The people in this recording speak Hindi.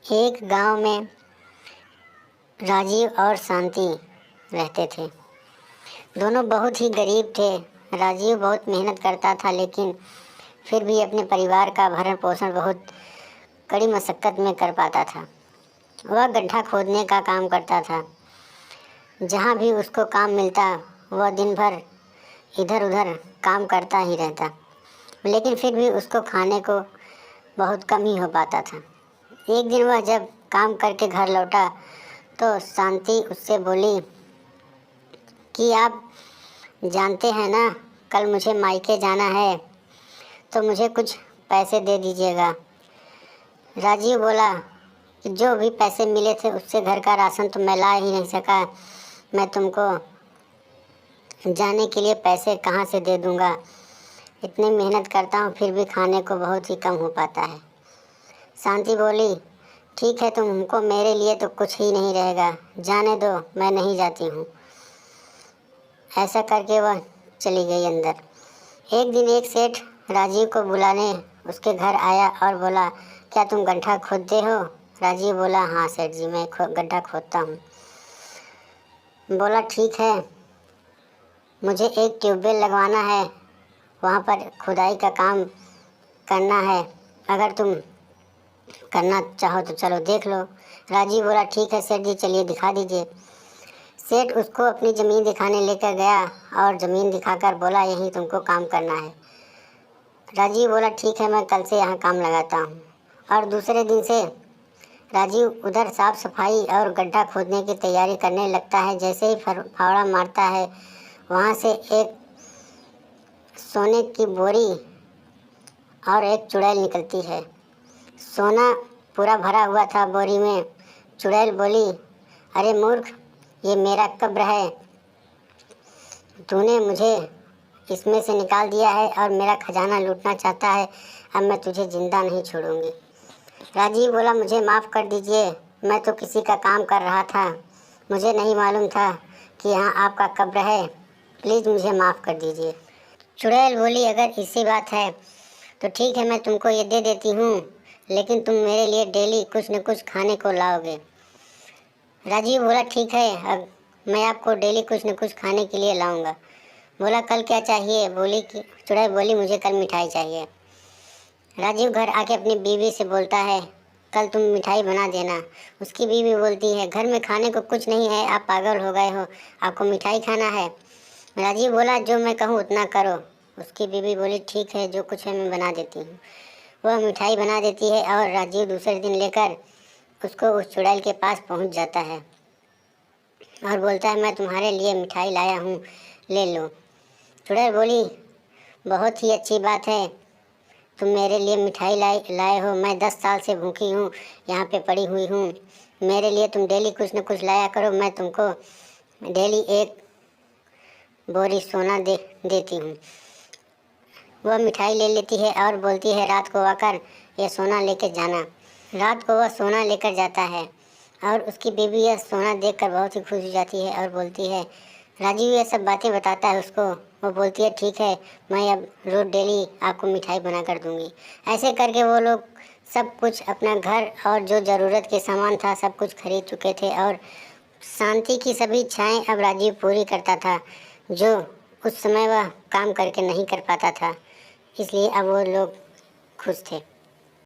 एक गांव में राजीव और शांति रहते थे। दोनों बहुत ही गरीब थे। राजीव बहुत मेहनत करता था, लेकिन फिर भी अपने परिवार का भरण पोषण बहुत कड़ी मशक्क़त में कर पाता था। वह गड्ढा खोदने का काम करता था। जहाँ भी उसको काम मिलता वह दिन भर इधर उधर काम करता ही रहता, लेकिन फिर भी उसको खाने को बहुत कम ही हो पाता था। एक दिन वह जब काम करके घर लौटा तो शांति उससे बोली कि आप जानते हैं ना, कल मुझे मायके जाना है, तो मुझे कुछ पैसे दे दीजिएगा। राजीव बोला कि जो भी पैसे मिले थे उससे घर का राशन तो मैं ला ही नहीं सका, मैं तुमको जाने के लिए पैसे कहाँ से दे दूँगा। इतनी मेहनत करता हूँ फिर भी खाने को बहुत ही कम हो पाता है। शांति बोली, ठीक है, तुमको मेरे लिए तो कुछ ही नहीं रहेगा, जाने दो, मैं नहीं जाती हूँ। ऐसा करके वह चली गई अंदर। एक दिन एक सेठ राजीव को बुलाने उसके घर आया और बोला, क्या तुम गड्ढा खोदते हो? राजीव बोला, हाँ सेठ जी, मैं गड्ढा खोदता हूँ। बोला, ठीक है, मुझे एक ट्यूबवेल लगवाना है, वहाँ पर खुदाई का काम करना है, अगर तुम करना चाहो तो चलो देख लो। राजीव बोला, ठीक है सेठ जी, चलिए दिखा दीजिए। सेठ उसको अपनी ज़मीन दिखाने लेकर गया और ज़मीन दिखाकर बोला, यहीं तुमको काम करना है। राजीव बोला, ठीक है, मैं कल से यहाँ काम लगाता हूँ। और दूसरे दिन से राजीव उधर साफ़ सफाई और गड्ढा खोदने की तैयारी करने लगता है। जैसे ही फावड़ा मारता है, वहाँ से एक सोने की बोरी और एक चुड़ैल निकलती है। सोना पूरा भरा हुआ था बोरी में। चुड़ैल बोली, अरे मूर्ख, ये मेरा कब्र है, तूने मुझे इसमें से निकाल दिया है और मेरा खजाना लूटना चाहता है, अब मैं तुझे जिंदा नहीं छोड़ूंगी। राजीव बोला, मुझे माफ़ कर दीजिए, मैं तो किसी का काम कर रहा था, मुझे नहीं मालूम था कि यहाँ आपका कब्र है, प्लीज़ मुझे माफ़ कर दीजिए। चुड़ैल बोली, अगर इसी बात है तो ठीक है, मैं तुमको ये दे देती हूँ, लेकिन तुम मेरे लिए डेली कुछ न कुछ खाने को लाओगे। राजीव बोला, ठीक है, अब मैं आपको डेली कुछ न कुछ खाने के लिए लाऊंगा। बोला, कल क्या चाहिए? बोली कि चुड़ैल बोली, मुझे कल मिठाई चाहिए। राजीव घर आके अपनी बीवी से बोलता है, कल तुम मिठाई बना देना। उसकी बीवी बोलती है, घर में खाने को कुछ नहीं है, आप पागल हो गए हो, आपको मिठाई खाना है? राजीव बोला, जो मैं कहूँ उतना करो। उसकी बीवी बोली, ठीक है, जो कुछ है मैं बना देती हूँ। वह मिठाई बना देती है और राजीव दूसरे दिन लेकर उसको उस चुड़ैल के पास पहुँच जाता है और बोलता है, मैं तुम्हारे लिए मिठाई लाया हूँ, ले लो। चुड़ैल बोली, बहुत ही अच्छी बात है, तुम मेरे लिए मिठाई लाए हो, मैं 10 साल से भूखी हूँ, यहाँ पे पड़ी हुई हूँ, मेरे लिए तुम डेली कुछ न कुछ लाया करो, मैं तुमको डेली एक बोरी सोना देती हूँ। वह मिठाई ले लेती है और बोलती है, रात को आकर यह सोना लेकर जाना। रात को वह सोना लेकर जाता है और उसकी बीवी यह सोना देखकर बहुत ही खुश हो जाती है और बोलती है, राजीव ये सब बातें बताता है उसको। वो बोलती है, ठीक है, मैं अब रोज़ डेली आपको मिठाई बना कर दूँगी। ऐसे करके वो लोग सब कुछ अपना घर और जो ज़रूरत के सामान था सब कुछ खरीद चुके थे और शांति की सभी इच्छाएं अब राजीव पूरी करता था, जो उस समय वह काम करके नहीं कर पाता था। इसलिए अब वो लोग खुश थे।